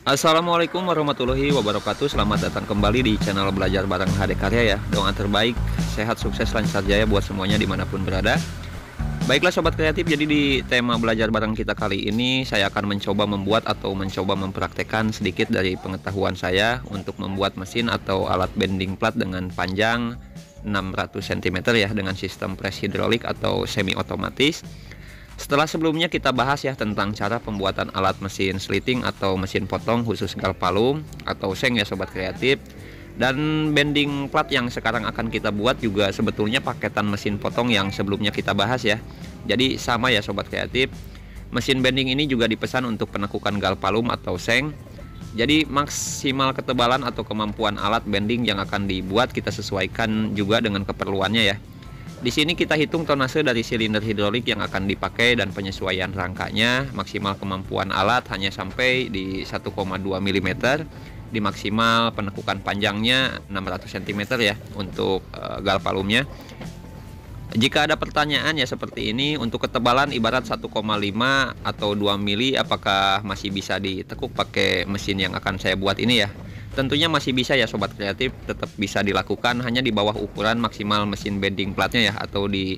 Assalamualaikum warahmatullahi wabarakatuh. Selamat datang kembali di channel Belajar Bareng HD Karya ya. Doa terbaik, sehat, sukses, lancar jaya buat semuanya dimanapun berada. Baiklah sobat kreatif, jadi di tema belajar bareng kita kali ini saya akan mencoba membuat atau mencoba mempraktekkan sedikit dari pengetahuan saya untuk membuat mesin atau alat bending plat dengan panjang 600 cm ya, dengan sistem press hidrolik atau semi otomatis. Setelah sebelumnya kita bahas ya tentang cara pembuatan alat mesin slitting atau mesin potong khusus galvalum atau seng ya sobat kreatif. Dan bending plat yang sekarang akan kita buat juga sebetulnya paketan mesin potong yang sebelumnya kita bahas ya. Jadi sama ya sobat kreatif. Mesin bending ini juga dipesan untuk penekukan galvalum atau seng. Jadi maksimal ketebalan atau kemampuan alat bending yang akan dibuat kita sesuaikan juga dengan keperluannya ya. Di sini kita hitung tonase dari silinder hidrolik yang akan dipakai dan penyesuaian rangkanya. Maksimal kemampuan alat hanya sampai di 1,2 mm. Di maksimal penekukan panjangnya 600 cm ya untuk galvalumnya. Jika ada pertanyaan ya seperti ini, untuk ketebalan ibarat 1,5 atau 2 mili, apakah masih bisa ditekuk pakai mesin yang akan saya buat ini ya? Tentunya masih bisa ya sobat kreatif, tetap bisa dilakukan, hanya di bawah ukuran maksimal mesin bending platnya ya, atau di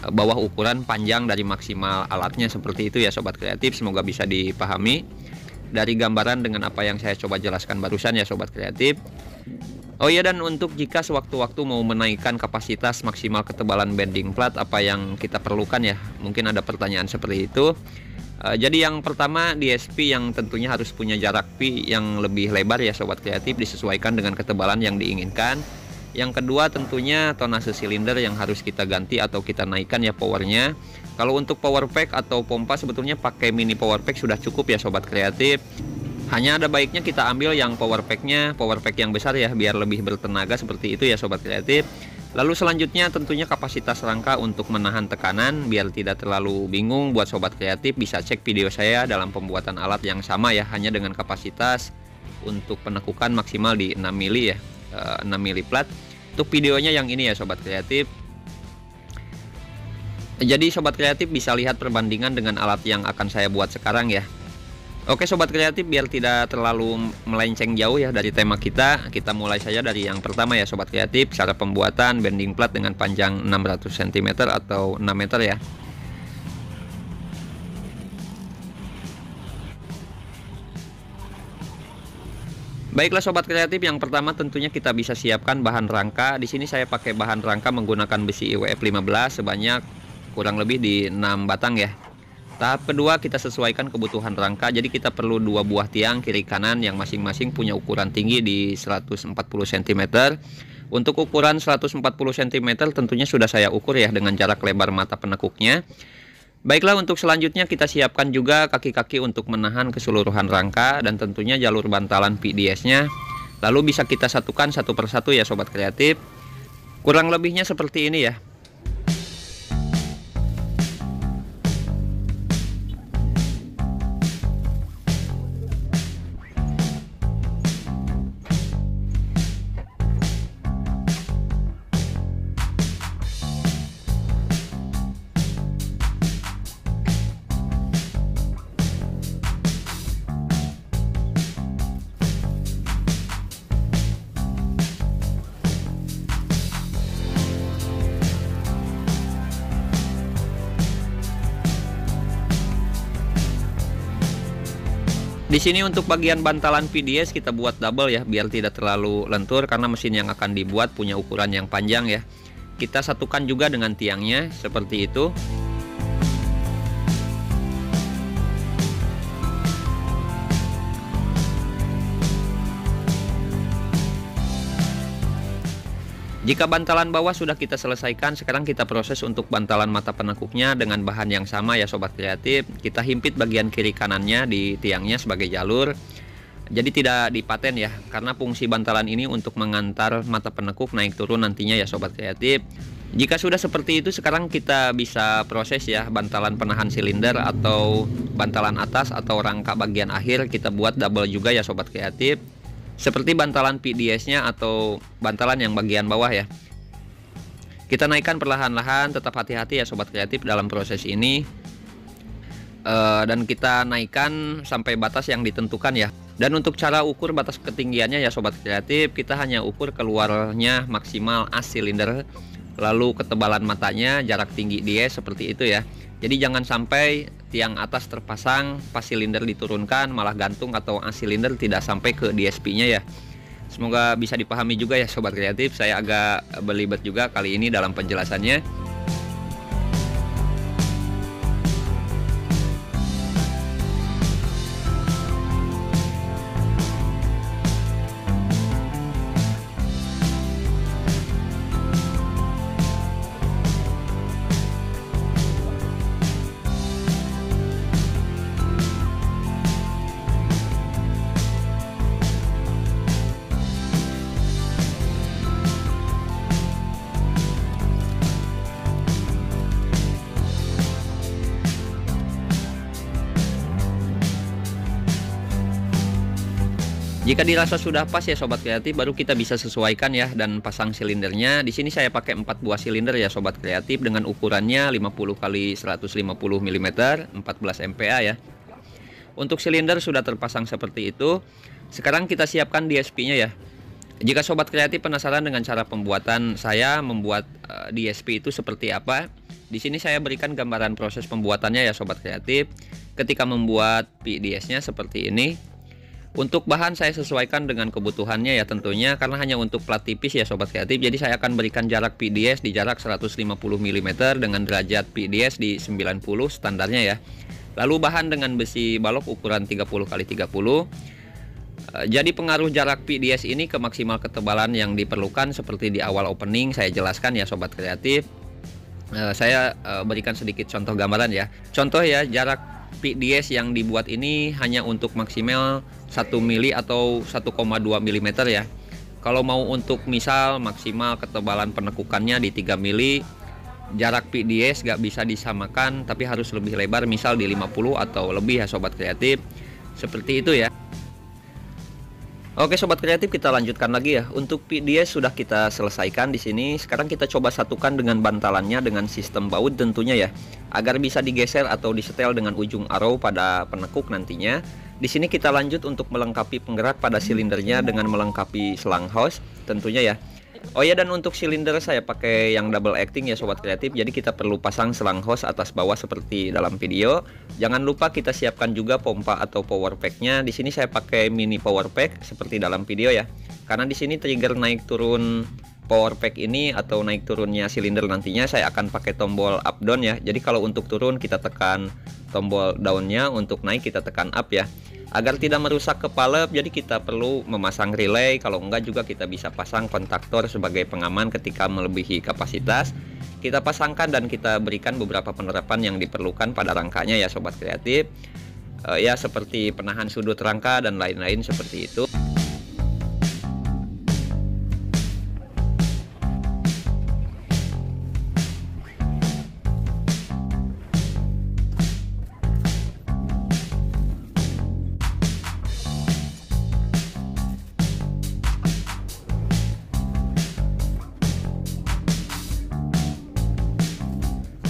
bawah ukuran panjang dari maksimal alatnya, seperti itu ya sobat kreatif. Semoga bisa dipahami dari gambaran dengan apa yang saya coba jelaskan barusan ya sobat kreatif. Oh iya, dan untuk jika sewaktu-waktu mau menaikkan kapasitas maksimal ketebalan bending plat, apa yang kita perlukan ya? Mungkin ada pertanyaan seperti itu. Jadi yang pertama, DSP yang tentunya harus punya jarak pi yang lebih lebar ya sobat kreatif, disesuaikan dengan ketebalan yang diinginkan. Yang kedua tentunya tonase silinder yang harus kita ganti atau kita naikkan ya powernya. Kalau untuk power pack atau pompa sebetulnya pakai mini power pack sudah cukup ya sobat kreatif. Hanya ada baiknya kita ambil yang power pack yang besar ya, biar lebih bertenaga, seperti itu ya sobat kreatif. Lalu selanjutnya tentunya kapasitas rangka untuk menahan tekanan. Biar tidak terlalu bingung buat sobat kreatif, bisa cek video saya dalam pembuatan alat yang sama ya, hanya dengan kapasitas untuk penekukan maksimal di 6 mili ya, 6 mili plat. Untuk videonya yang ini ya sobat kreatif. Jadi sobat kreatif bisa lihat perbandingan dengan alat yang akan saya buat sekarang ya. Oke sobat kreatif, biar tidak terlalu melenceng jauh ya dari tema kita mulai saja dari yang pertama ya sobat kreatif, cara pembuatan bending plat dengan panjang 600 cm atau 6 meter ya. Baiklah sobat kreatif, yang pertama tentunya kita bisa siapkan bahan rangka. Di sini saya pakai bahan rangka menggunakan besi IWF 15 sebanyak kurang lebih di 6 batang ya. Tahap kedua, kita sesuaikan kebutuhan rangka. Jadi kita perlu 2 buah tiang kiri kanan yang masing-masing punya ukuran tinggi di 140 cm. Untuk ukuran 140 cm tentunya sudah saya ukur ya dengan jarak lebar mata penekuknya. Baiklah, untuk selanjutnya kita siapkan juga kaki-kaki untuk menahan keseluruhan rangka dan tentunya jalur bantalan PDS-nya. Lalu bisa kita satukan satu persatu ya sobat kreatif. Kurang lebihnya seperti ini ya. Di sini untuk bagian bantalan PDS kita buat double ya, biar tidak terlalu lentur karena mesin yang akan dibuat punya ukuran yang panjang ya. Kita satukan juga dengan tiangnya seperti itu. Jika bantalan bawah sudah kita selesaikan, sekarang kita proses untuk bantalan mata penekuknya dengan bahan yang sama ya sobat kreatif. Kita himpit bagian kiri kanannya di tiangnya sebagai jalur. Jadi tidak dipaten ya, karena fungsi bantalan ini untuk mengantar mata penekuk naik turun nantinya ya sobat kreatif. Jika sudah seperti itu, sekarang kita bisa proses ya bantalan penahan silinder atau bantalan atas atau rangka bagian akhir kita buat double juga ya sobat kreatif. Seperti bantalan PDS-nya atau bantalan yang bagian bawah ya. Kita naikkan perlahan-lahan, tetap hati-hati ya sobat kreatif dalam proses ini. dan kita naikkan sampai batas yang ditentukan ya. Dan untuk cara ukur batas ketinggiannya ya sobat kreatif, kita hanya ukur keluarnya maksimal as silinder, lalu ketebalan matanya, jarak tinggi dia seperti itu ya. Jadi jangan sampai tiang atas terpasang pas silinder diturunkan malah gantung atau as silinder tidak sampai ke DSP-nya ya. Semoga bisa dipahami juga ya sobat kreatif. Saya agak belibet juga kali ini dalam penjelasannya. Jika dirasa sudah pas ya sobat kreatif, baru kita bisa sesuaikan ya dan pasang silindernya. Di sini saya pakai 4 buah silinder ya sobat kreatif dengan ukurannya 50 x 150 mm 14 MPa ya. Untuk silinder sudah terpasang seperti itu. Sekarang kita siapkan DSP-nya ya. Jika sobat kreatif penasaran dengan cara pembuatan saya membuat DSP itu seperti apa, di sini saya berikan gambaran proses pembuatannya ya sobat kreatif. Ketika membuat PDS-nya seperti ini. Untuk bahan saya sesuaikan dengan kebutuhannya ya tentunya, karena hanya untuk plat tipis ya sobat kreatif. Jadi saya akan berikan jarak PDS di jarak 150 mm dengan derajat PDS di 90 standarnya ya. Lalu bahan dengan besi balok ukuran 30 x 30. Jadi pengaruh jarak PDS ini ke maksimal ketebalan yang diperlukan seperti di awal opening saya jelaskan ya sobat kreatif. Saya berikan sedikit contoh gambaran ya. Contoh ya, jarak PDS yang dibuat ini hanya untuk maksimal 1 mili atau 1,2 mm ya. Kalau mau untuk misal maksimal ketebalan penekukannya di 3 mili, jarak PDS gak bisa disamakan tapi harus lebih lebar, misal di 50 atau lebih ya sobat kreatif. Seperti itu ya. Oke sobat kreatif, kita lanjutkan lagi ya. Untuk PDS sudah kita selesaikan di sini. Sekarang kita coba satukan dengan bantalannya dengan sistem baut tentunya ya, agar bisa digeser atau disetel dengan ujung arrow pada penekuk nantinya. Di sini kita lanjut untuk melengkapi penggerak pada silindernya dengan melengkapi selang hose tentunya ya. Oh ya, dan untuk silinder saya pakai yang double acting ya sobat kreatif. Jadi kita perlu pasang selang hose atas bawah seperti dalam video. Jangan lupa kita siapkan juga pompa atau power packnya. Di sini saya pakai mini power pack seperti dalam video ya. Karena di sini trigger naik turun power pack ini atau naik turunnya silinder nantinya saya akan pakai tombol up down ya. Jadi kalau untuk turun kita tekan tombol downnya, untuk naik kita tekan up ya. Agar tidak merusak kepala, jadi kita perlu memasang relay. Kalau enggak juga kita bisa pasang kontaktor sebagai pengaman ketika melebihi kapasitas. Kita pasangkan dan kita berikan beberapa penerapan yang diperlukan pada rangkanya ya sobat kreatif. Ya seperti penahan sudut rangka dan lain-lain seperti itu.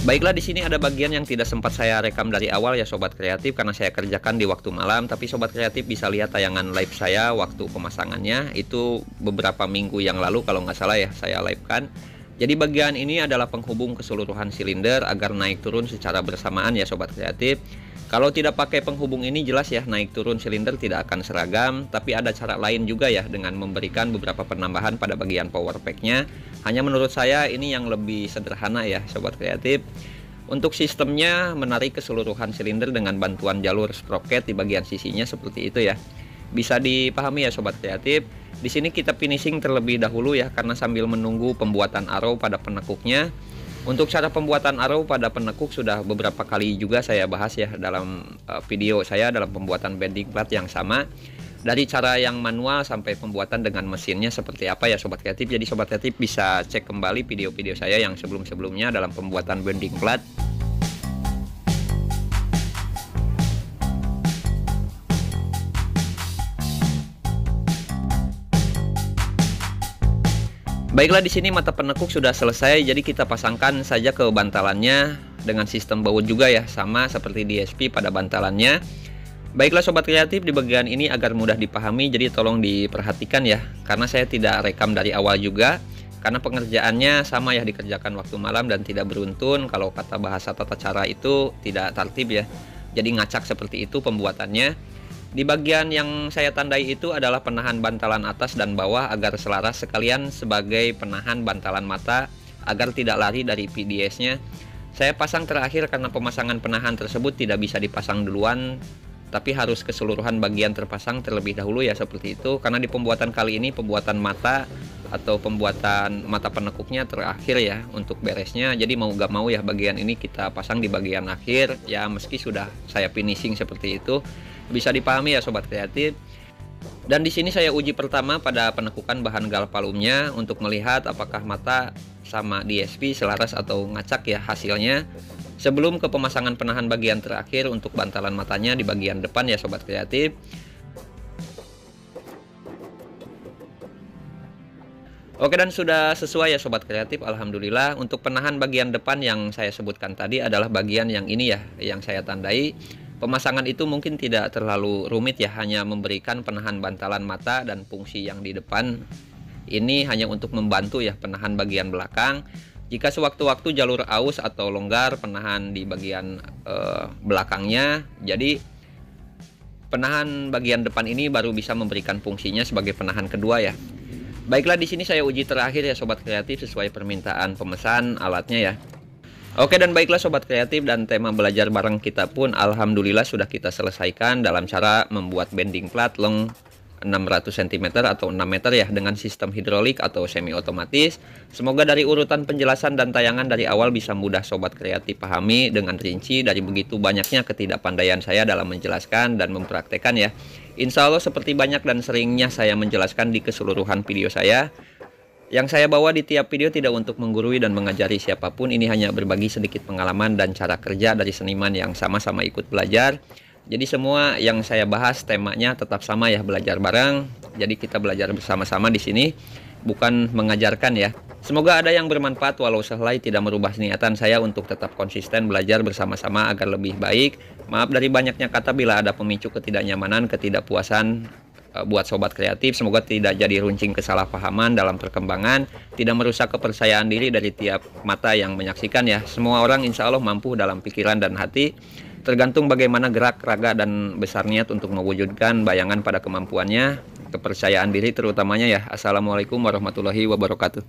Baiklah, di sini ada bagian yang tidak sempat saya rekam dari awal ya sobat kreatif karena saya kerjakan di waktu malam, tapi sobat kreatif bisa lihat tayangan live saya waktu pemasangannya itu beberapa minggu yang lalu kalau nggak salah ya saya live kan. Jadi bagian ini adalah penghubung keseluruhan silinder agar naik turun secara bersamaan ya sobat kreatif. Kalau tidak pakai penghubung ini jelas ya naik turun silinder tidak akan seragam, tapi ada cara lain juga ya dengan memberikan beberapa penambahan pada bagian power packnya. Hanya menurut saya ini yang lebih sederhana ya sobat kreatif. Untuk sistemnya menarik keseluruhan silinder dengan bantuan jalur sprocket di bagian sisinya seperti itu ya. Bisa dipahami ya sobat kreatif. Di sini kita finishing terlebih dahulu ya karena sambil menunggu pembuatan arrow pada penekuknya. Untuk cara pembuatan arrow pada penekuk sudah beberapa kali juga saya bahas ya dalam video saya dalam pembuatan bending plat yang sama. Dari cara yang manual sampai pembuatan dengan mesinnya seperti apa ya sobat kreatif. Jadi sobat kreatif bisa cek kembali video-video saya yang sebelum-sebelumnya dalam pembuatan bending plat. Baiklah, di sini mata penekuk sudah selesai, jadi kita pasangkan saja ke bantalannya. dengan sistem baut juga ya, sama seperti DSP pada bantalannya. Baiklah sobat kreatif, di bagian ini agar mudah dipahami, jadi tolong diperhatikan ya, karena saya tidak rekam dari awal juga, karena pengerjaannya sama ya, dikerjakan waktu malam dan tidak beruntun. Kalau kata bahasa tata cara itu tidak tertib ya, jadi ngacak seperti itu pembuatannya. Di bagian yang saya tandai itu adalah penahan bantalan atas dan bawah agar selaras, sekalian sebagai penahan bantalan mata agar tidak lari dari PDS-nya. Saya pasang terakhir karena pemasangan penahan tersebut tidak bisa dipasang duluan, tapi harus keseluruhan bagian terpasang terlebih dahulu ya, seperti itu. Karena di pembuatan kali ini pembuatan mata atau pembuatan mata penekuknya terakhir ya untuk beresnya. Jadi mau gak mau ya bagian ini kita pasang di bagian akhir ya, meski sudah saya finishing seperti itu. Bisa dipahami ya sobat kreatif. Dan di sini saya uji pertama pada penekukan bahan galvalumnya untuk melihat apakah mata sama DSP selaras atau ngacak ya hasilnya, sebelum ke pemasangan penahan bagian terakhir untuk bantalan matanya di bagian depan ya sobat kreatif. Oke, dan sudah sesuai ya sobat kreatif, alhamdulillah. Untuk penahan bagian depan yang saya sebutkan tadi adalah bagian yang ini ya, yang saya tandai. Pemasangan itu mungkin tidak terlalu rumit ya, hanya memberikan penahan bantalan mata dan fungsi yang di depan ini hanya untuk membantu ya penahan bagian belakang. Jika sewaktu-waktu jalur aus atau longgar, penahan di bagian belakangnya. Jadi penahan bagian depan ini baru bisa memberikan fungsinya sebagai penahan kedua ya. Baiklah, di sini saya uji terakhir ya sobat kreatif sesuai permintaan pemesan alatnya ya. Oke, dan baiklah sobat kreatif, dan tema belajar bareng kita pun alhamdulillah sudah kita selesaikan dalam cara membuat bending plat long 600 cm atau 6 meter ya, dengan sistem hidrolik atau semi otomatis. Semoga dari urutan penjelasan dan tayangan dari awal bisa mudah sobat kreatif pahami dengan rinci dari begitu banyaknya ketidakpandaian saya dalam menjelaskan dan mempraktekkan ya. Insya Allah seperti banyak dan seringnya saya menjelaskan di keseluruhan video saya, yang saya bawa di tiap video tidak untuk menggurui dan mengajari siapapun. Ini hanya berbagi sedikit pengalaman dan cara kerja dari seniman yang sama-sama ikut belajar. Jadi semua yang saya bahas temanya tetap sama ya, belajar bareng. Jadi kita belajar bersama-sama di sini, bukan mengajarkan ya. Semoga ada yang bermanfaat, walau sehelai tidak merubah niatan saya untuk tetap konsisten belajar bersama-sama agar lebih baik. Maaf dari banyaknya kata bila ada pemicu ketidaknyamanan, ketidakpuasan buat sobat kreatif. Semoga tidak jadi runcing kesalahpahaman dalam perkembangan, tidak merusak kepercayaan diri dari tiap mata yang menyaksikan ya. Semua orang insya Allah mampu dalam pikiran dan hati, tergantung bagaimana gerak, raga, dan besar niat untuk mewujudkan bayangan pada kemampuannya, kepercayaan diri terutamanya ya. Assalamualaikum warahmatullahi wabarakatuh.